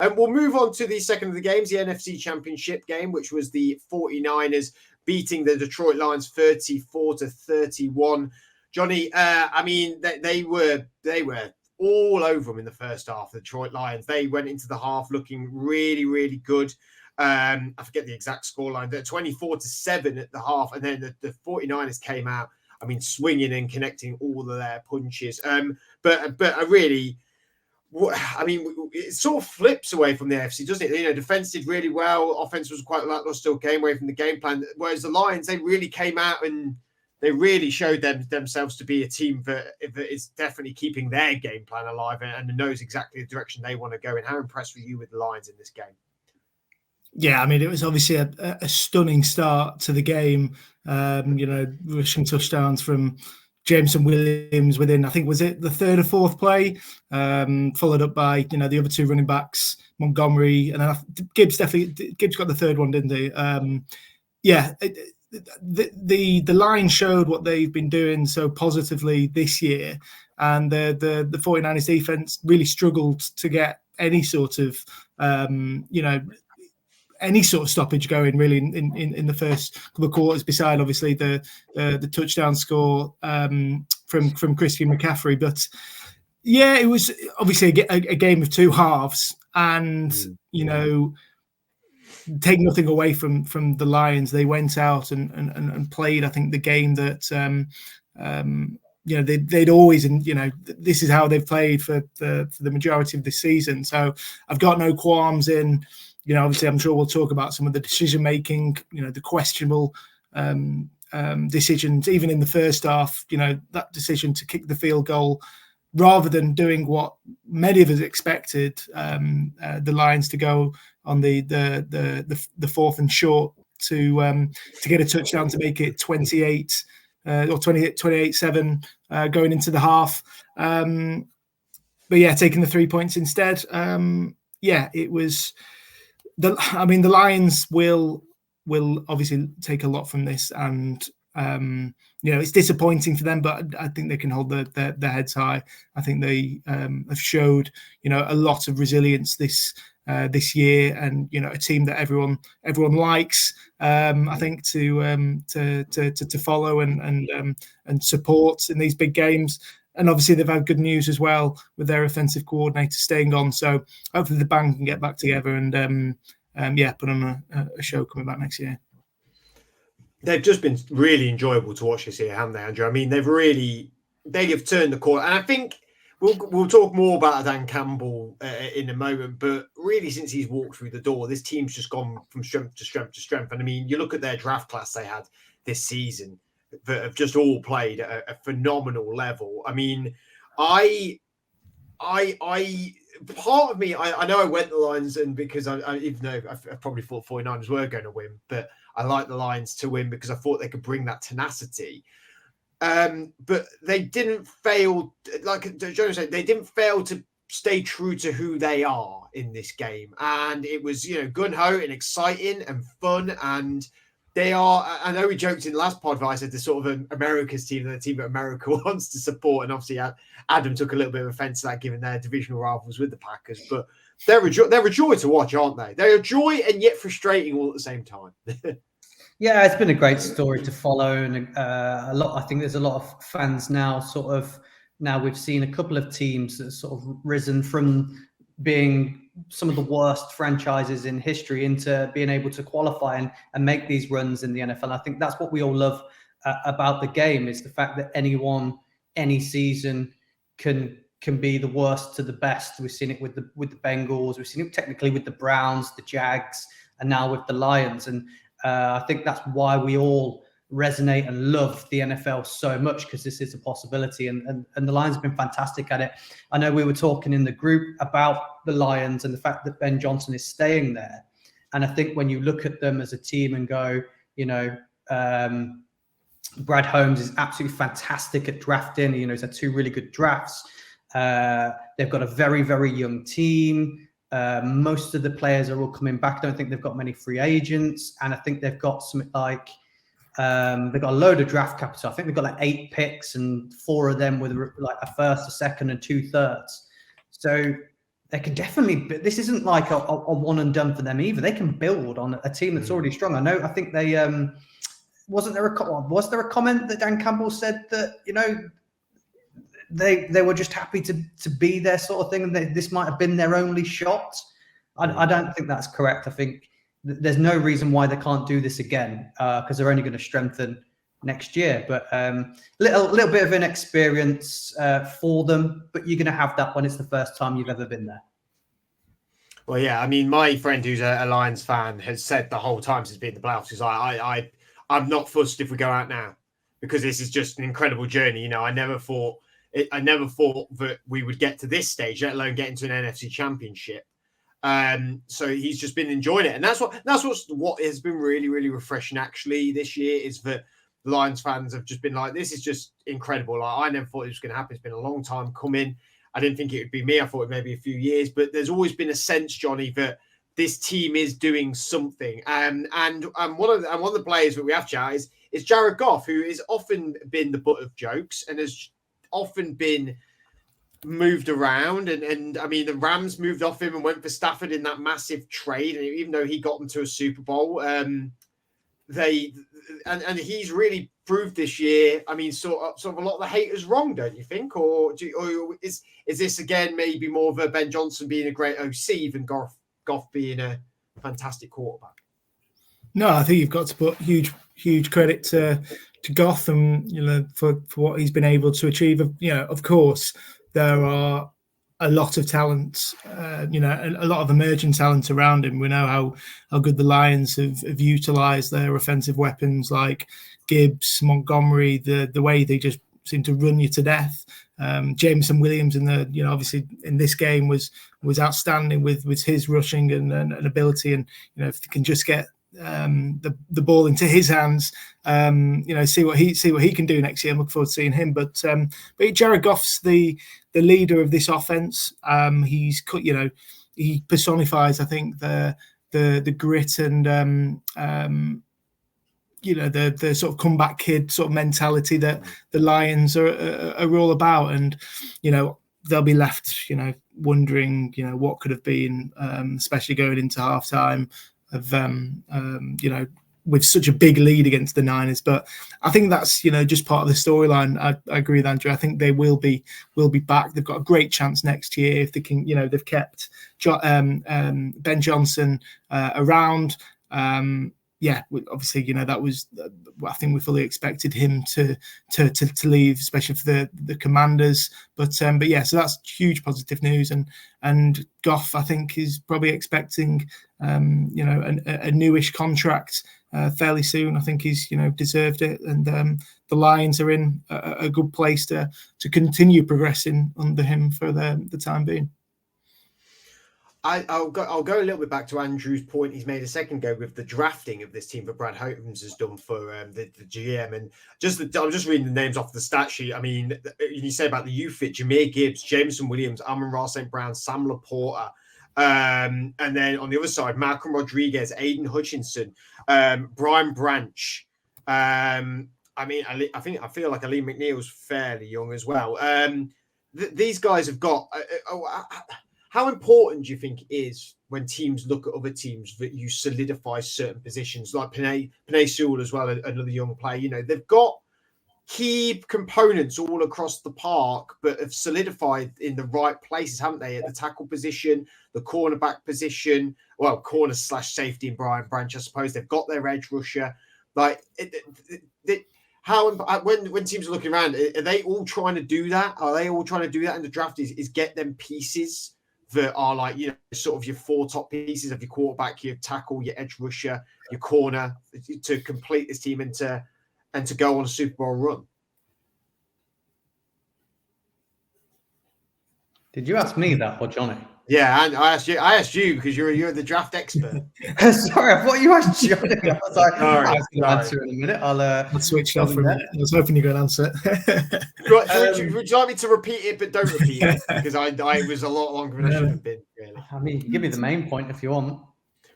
And we'll move on to the second of the games, the NFC Championship game, which was the 49ers beating the Detroit Lions 34-31. Johnny, I mean, they were all over them in the first half, the Detroit Lions. They went into the half looking really, really good. I forget the exact scoreline. They're 24-7 at the half, and then the 49ers came out, I mean, swinging and connecting all of their punches. But I really... I mean, it sort of flips away from the AFC, doesn't it? You know, defense did really well. Offense was quite lackluster, came away from the game plan. Whereas the Lions, they really came out and they really showed themselves to be a team that is definitely keeping their game plan alive and knows exactly the direction they want to go in. How impressed were you with the Lions in this game? Yeah, I mean, it was obviously a stunning start to the game. You know, rushing touchdowns from Jameson Williams within, I think, was it the third or fourth play, followed up by, you know, the other two running backs, Montgomery, and then Gibbs got the third one, didn't they? The line showed what they've been doing so positively this year, and the 49ers defense really struggled to get any sort of, any sort of stoppage going really in the first couple of quarters, beside obviously the touchdown score from Christian McCaffrey. But yeah, it was obviously a game of two halves, and you know, take nothing away from the Lions. They went out and played, I think, the game that you know, they'd always, and you know, this is how they've played for the majority of this season. So I've got no qualms in. You know, obviously, I'm sure we'll talk about some of the decision making, you know, the questionable decisions, even in the first half. You know, that decision to kick the field goal rather than doing what many of us expected, the Lions to go on the 4th and short to get a touchdown to make it 28 or 28-7 going into the half. But yeah, taking the 3 points instead. Yeah, it was. I mean, the Lions will obviously take a lot from this, and you know, it's disappointing for them, but I think they can hold their heads high. I think they have showed, you know, a lot of resilience this year, and you know, a team that everyone likes. I think to follow and support in these big games. And obviously, they've had good news as well with their offensive coordinator staying on. So hopefully the band can get back together and put on a show coming back next year. They've just been really enjoyable to watch this year, haven't they, Andrew? I mean, they have turned the corner. And I think we'll talk more about Dan Campbell in a moment. But really, since he's walked through the door, this team's just gone from strength to strength to strength. And I mean, you look at their draft class they had this season, that have just all played at a phenomenal level. I mean, I part of me, I know I went the Lions, and because I even though I probably thought 49ers were going to win, but I like the Lions to win because I thought they could bring that tenacity. But they didn't fail, like Joe said, they didn't fail to stay true to who they are in this game. And it was, you know, gung-ho and exciting and fun, and they are, I know we joked in the last pod, I said the sort of America's team, the team that America wants to support. And obviously Adam took a little bit of offense to that given their divisional rivals with the Packers. But they're a joy to watch, aren't they? They're a joy and yet frustrating all at the same time. Yeah, it's been a great story to follow. And I think there's a lot of fans now now we've seen a couple of teams that have sort of risen from being some of the worst franchises in history into being able to qualify and make these runs in the NFL. I think that's what we all love about the game, is the fact that any season can be the worst to the best. We've seen it with the Bengals. We've seen it technically with the Browns, the Jags, and now with the Lions. And I think that's why we all resonate and love the NFL so much, because this is a possibility, and the Lions have been fantastic at it. I know we were talking in the group about the Lions and the fact that Ben Johnson is staying there, and I think when you look at them as a team and go, you know, Brad Holmes is absolutely fantastic at drafting. You know, he's had 2 really good drafts. They've got a very, very young team. Most of the players are all coming back. I don't think they've got many free agents, and I think they've got something like they've got a load of draft capital. I think they've got like 8 picks, and 4 of them with like a first, a second, and 2 thirds. So they can definitely. This isn't like a one and done for them either. They can build on a team that's already strong. I think they was there a comment that Dan Campbell said that they were just happy to be there sort of thing, and this might have been their only shot. I don't think that's correct. I think there's no reason why they can't do this again because they're only going to strengthen next year. But little bit of an experience for them, but you're going to have that when it's the first time you've ever been there. Well, yeah, I mean, my friend who's a Lions fan has said the whole time since being in the playoffs, is I'm not fussed if we go out now because this is just an incredible journey. I never thought that we would get to this stage, let alone get into an NFC Championship. So he's just been enjoying it, and that's what has been really, really refreshing actually this year is that the Lions fans have just been like, this is just incredible. Like, I never thought it was going to happen. It's been a long time coming. I didn't think it would be me. I thought it maybe a few years, but there's always been a sense, Johnny, that this team is doing something. And one of the players that we have chat is Jared Goff, who has often been the butt of jokes and has often been moved around. And I mean, the Rams moved off him and went for Stafford in that massive trade. And even though he got them to a Super Bowl, and he's really proved this year. I mean, sort of a lot of the haters wrong, don't you think? Or is this again maybe more of a Ben Johnson being a great OC than Goff being a fantastic quarterback? No, I think you've got to put huge credit to Goff and for what he's been able to achieve. Of course, there are a lot of talent, a lot of emerging talent around him. We know how good the Lions have utilised their offensive weapons like Gibbs, Montgomery, the way they just seem to run you to death. Jameson Williams obviously in this game was outstanding with his rushing and ability, and if they can just get the ball into his hands, see what he can do next year. I'm looking forward to seeing him. But Jared Goff's the leader of this offense. He personifies, I think, the grit and the sort of comeback kid sort of mentality that the Lions are all about. And they'll be left wondering what could have been, especially going into halftime of with such a big lead against the Niners. But I think that's just part of the storyline. I agree with Andrew. I think they will be back. They've got a great chance next year if they can. They've kept Ben Johnson around. Obviously, that was. I think we fully expected him to leave, especially for the Commanders. But yeah, so that's huge positive news. And Goff, I think, is probably expecting a newish contract fairly soon. I think he's deserved it, and the Lions are in a good place to continue progressing under him for the time being. I'll go a little bit back to Andrew's point he's made a second ago with the drafting of this team that Brad Holmes has done for the GM, and I'm just reading the names off the stat sheet. I mean, you say about the youth fit: Jahmyr Gibbs, Jameson Williams, Amon-Ra St. Brown, Sam Laporta, and then on the other side, Malcolm Rodriguez, Aiden Hutchinson, Brian Branch. I feel like Ali McNeil's fairly young as well. These guys have got. How important do you think it is when teams look at other teams that you solidify certain positions, like Penei Sewell as well, another young player? They've got key components all across the park, but have solidified in the right places, haven't they? At the tackle position, the cornerback position, corner / safety in Brian Branch, I suppose. They've got their edge rusher. Like, when teams are looking around, are they all trying to do that? Are they all trying to do that in the draft? Is get them pieces that are like, sort of your four top pieces of your quarterback, your tackle, your edge rusher, your corner, to complete this team and to go on a Super Bowl run? Did you ask me that or Johnny? Yeah, and I asked you because you're the draft expert. Sorry, I thought you asked Johnny. I was like, I was going to answer in a minute. I'll switch off for a minute. I was hoping you were going to answer it. Would you like me to repeat it, but don't repeat it? Because I was a lot longer than I should have been, really. I mean, give me the main point if you want.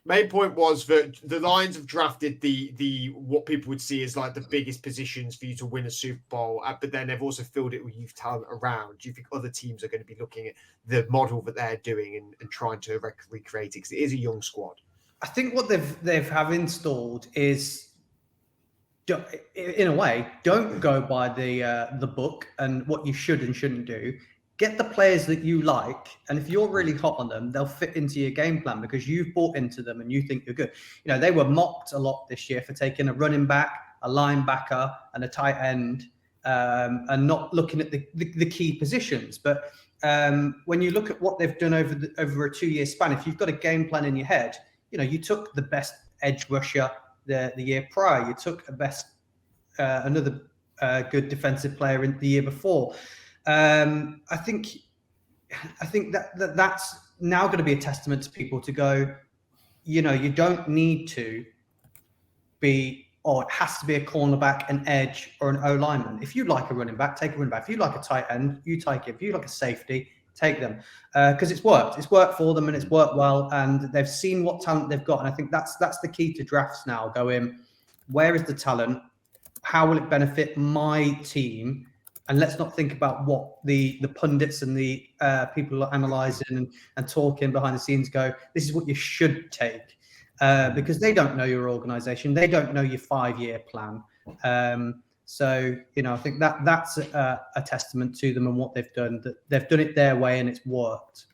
Main point was that the Lions have drafted the what people would see as like the biggest positions for you to win a Super Bowl, but then they've also filled it with youth talent around. Do you think other teams are going to be looking at the model that they're doing and trying to recreate it? Because it is a young squad. I think what they've have installed is, in a way, don't go by the book and what you should and shouldn't do. Get the players that you like, and if you're really hot on them, they'll fit into your game plan because you've bought into them and you think you're good. You know, they were mocked a lot this year for taking a running back, a linebacker, and a tight end, and not looking at the key positions. But when you look at what they've done over a 2-year span, if you've got a game plan in your head, you know, you took the best edge rusher the year prior, you took another good defensive player in the year before. I think that's now going to be a testament to people to go, you know, you don't need to be, or it has to be a cornerback, an edge, or an O lineman. If you like a running back, take a running back. If you like a tight end, you take it. If you like a safety, take them, because it's worked. It's worked for them and it's worked well, and they've seen what talent they've got. And I think that's the key to drafts now. Going, where is the talent? How will it benefit my team? And let's not think about what the pundits and the people are analysing and talking behind the scenes go, this is what you should take. Because they don't know your organisation. They don't know your 5-year plan. So, you know, I think that's a testament to them and what they've done. That they've done it their way and it's worked.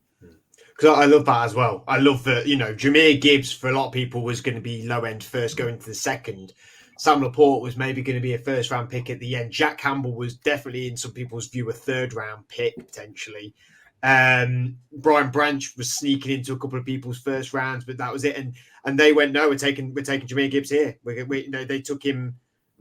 Because I love that as well. I love that, you know, Jahmyr Gibbs, for a lot of people, was going to be low-end first, going to the second. Sam Laporte was maybe going to be a first-round pick at the end. Jack Campbell was definitely, in some people's view, a third-round pick, potentially. Brian Branch was sneaking into a couple of people's first rounds, but that was it. And they went, no, we're taking Jahmyr Gibbs here. We you know, they took him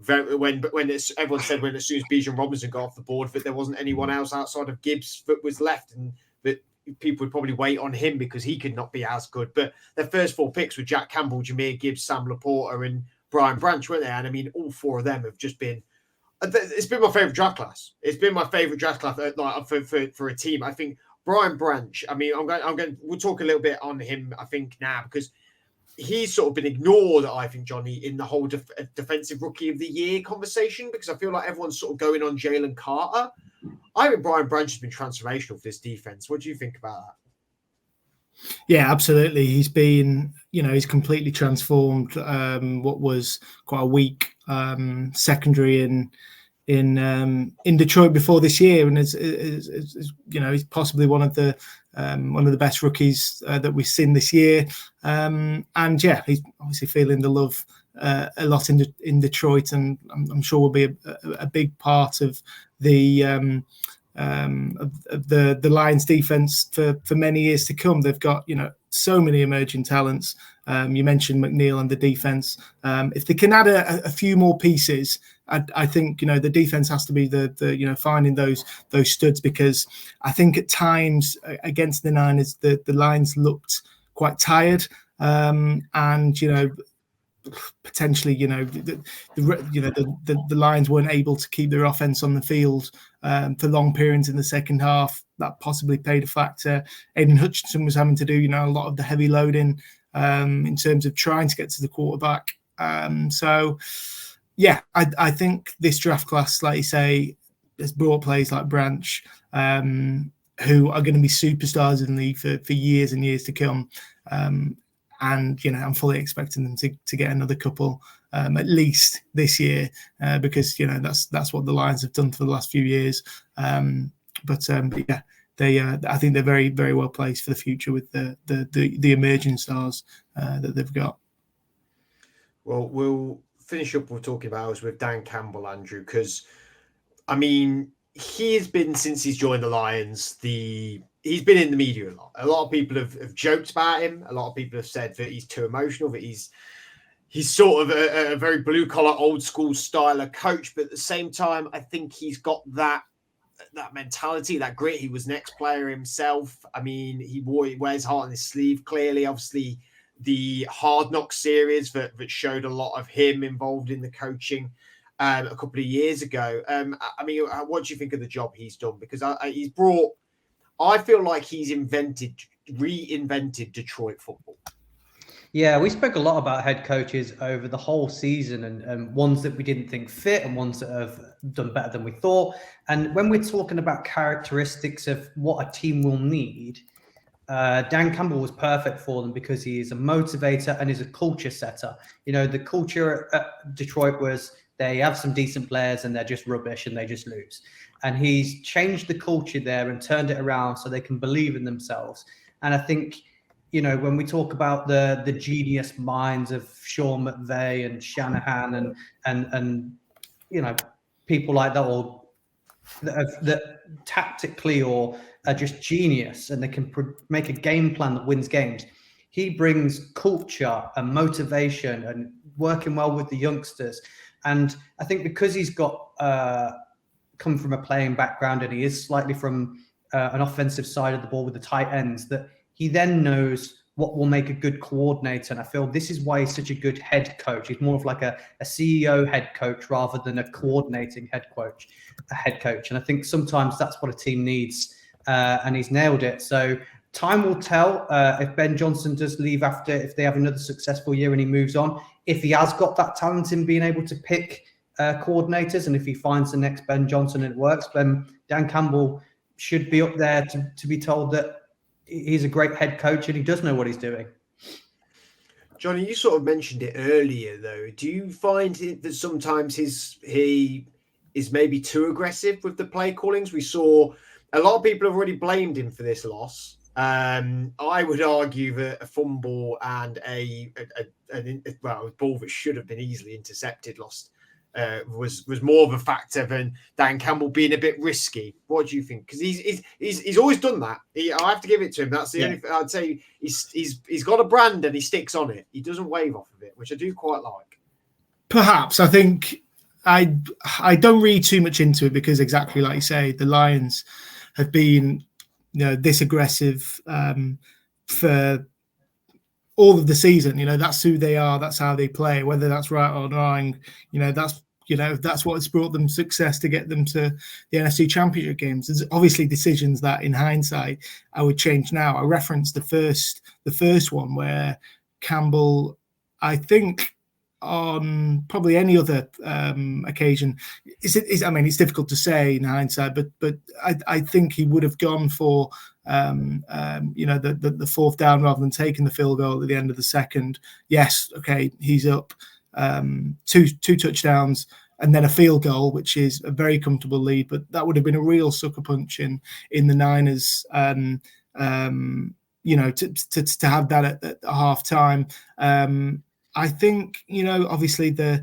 when everyone said as soon as Bijan Robinson got off the board that there wasn't anyone else outside of Gibbs that was left, and that people would probably wait on him because he could not be as good. But their first 4 picks were Jack Campbell, Jahmyr Gibbs, Sam Laporta, and Brian Branch, weren't they? And I mean, all 4 of them have just been. It's been my favorite draft class. It's been my favorite draft class for a team. I think Brian Branch. I mean, we'll talk a little bit on him, I think, now, because he's sort of been ignored, I think, Johnny, in the whole defensive rookie of the year conversation, because I feel like everyone's sort of going on Jalen Carter. I think Brian Branch has been transformational for this defense. What do you think about that? Yeah, absolutely. He's been, you know, he's completely transformed what was quite a weak secondary in Detroit before this year, and is you know, he's possibly one of the best rookies that we've seen this year. And yeah, he's obviously feeling the love a lot in Detroit, and I'm sure will be a big part of the Lions defense for many years to come. They've got, you know, so many emerging talents. You mentioned McNeil and the defense. If they can add a few more pieces, I think, you know, the defense has to be the you know, finding those studs, because I think at times against the Niners the Lions looked quite tired, and, you know, potentially, you know, the Lions weren't able to keep their offense on the field for long periods in the second half. That possibly played a factor. Aiden Hutchinson was having to do, you know, a lot of the heavy loading in terms of trying to get to the quarterback. So yeah, I think this draft class, like you say, has brought players like Branch, who are going to be superstars in the league for years and years to come. And, you know, I'm fully expecting them to get another couple at least this year, because, you know, that's what the Lions have done for the last few years. But yeah, I think they're very, very well placed for the future with the emerging stars that they've got. Well, we'll finish up with talking about ours with Dan Campbell, Andrew, because, I mean, he has been, since he's joined the Lions, he's been in the media a lot. A lot of people have joked about him. A lot of people have said that he's too emotional, that he's sort of a very blue-collar, old-school style of coach. But at the same time, I think he's got that mentality, that grit. He was an ex-player himself. I mean, he wears heart on his sleeve, clearly. Obviously, the Hard Knock series that showed a lot of him involved in the coaching a couple of years ago. I mean, what do you think of the job he's done? Because he's brought... I feel like he's reinvented Detroit football. Yeah, we spoke a lot about head coaches over the whole season, and ones that we didn't think fit and ones that have done better than we thought. And when we're talking about characteristics of what a team will need, Dan Campbell was perfect for them because he is a motivator and is a culture setter. You know, the culture at Detroit was they have some decent players and they're just rubbish and they just lose. And he's changed the culture there and turned it around so they can believe in themselves. And I think, you know, when we talk about the genius minds of Sean McVay and Shanahan and you know, people like that, or that tactically or are just genius and they can make a game plan that wins games. He brings culture and motivation and working well with the youngsters. And I think because he's got come from a playing background and he is slightly from an offensive side of the ball with the tight ends, that he then knows what will make a good coordinator. And I feel this is why he's such a good head coach. He's more of like a CEO head coach rather than a coordinating head coach. And I think sometimes that's what a team needs. And he's nailed it. So time will tell if Ben Johnson does leave after, if they have another successful year and he moves on, if he has got that talent in being able to pick coordinators, and if he finds the next Ben Johnson and it works, then Dan Campbell should be up there to be told that he's a great head coach and he does know what he's doing. Johnny, you sort of mentioned it earlier, though. Do you find that sometimes he is maybe too aggressive with the play callings? We saw a lot of people have already blamed him for this loss. I would argue that a fumble and a ball that should have been easily intercepted was more of a factor than Dan Campbell being a bit risky. What do you think? Because he's always done that. I have to give it to him. That's the only thing I'd say. He's got a brand and he sticks on it. He doesn't wave off of it, which I do quite like. Perhaps. I think I don't read too much into it because exactly like you say, the Lions have been, you know, this aggressive for all of the season. You know, that's who they are. That's how they play. Whether that's right or wrong, that's what has brought them success to get them to the NFC Championship games. There's obviously decisions that, in hindsight, I would change now. I referenced the first one where Campbell, I think, on probably any other occasion, it's difficult to say in hindsight, but I think he would have gone for the fourth down rather than taking the field goal at the end of the second. Yes, okay, he's up two touchdowns and then a field goal, which is a very comfortable lead, but that would have been a real sucker punch in the Niners. To have that at half time. I think, obviously a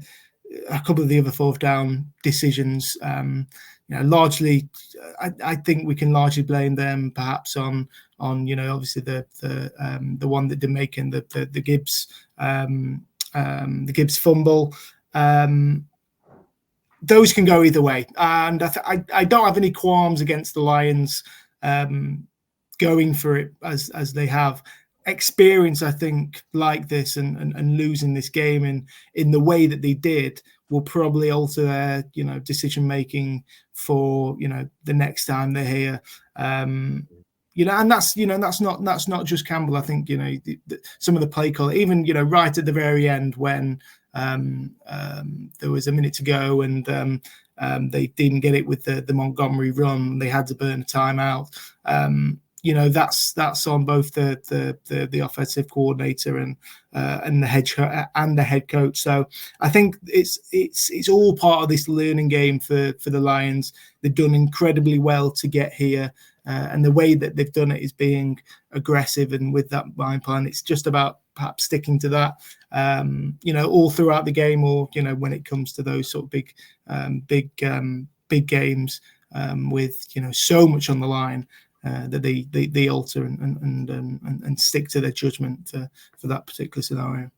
couple of the other fourth down decisions, largely, I think we can largely blame them perhaps on obviously the one that did make in the Gibbs fumble. Those can go either way, and I don't have any qualms against the Lions going for it as they have. Experience, I think, like this and losing this game in the way that they did will probably alter their decision making for the next time they're here. And that's not just Campbell. I think some of the play call, even right at the very end when there was a minute to go and they didn't get it with the Montgomery run, they had to burn a timeout. That's on both the offensive coordinator and the head coach. So I think it's all part of this learning game for the Lions. They've done incredibly well to get here, and the way that they've done it is being aggressive and with that mind plan. It's just about perhaps sticking to that, all throughout the game, or when it comes to those sort of big games with so much on the line. That they alter and stick to their judgment for that particular scenario.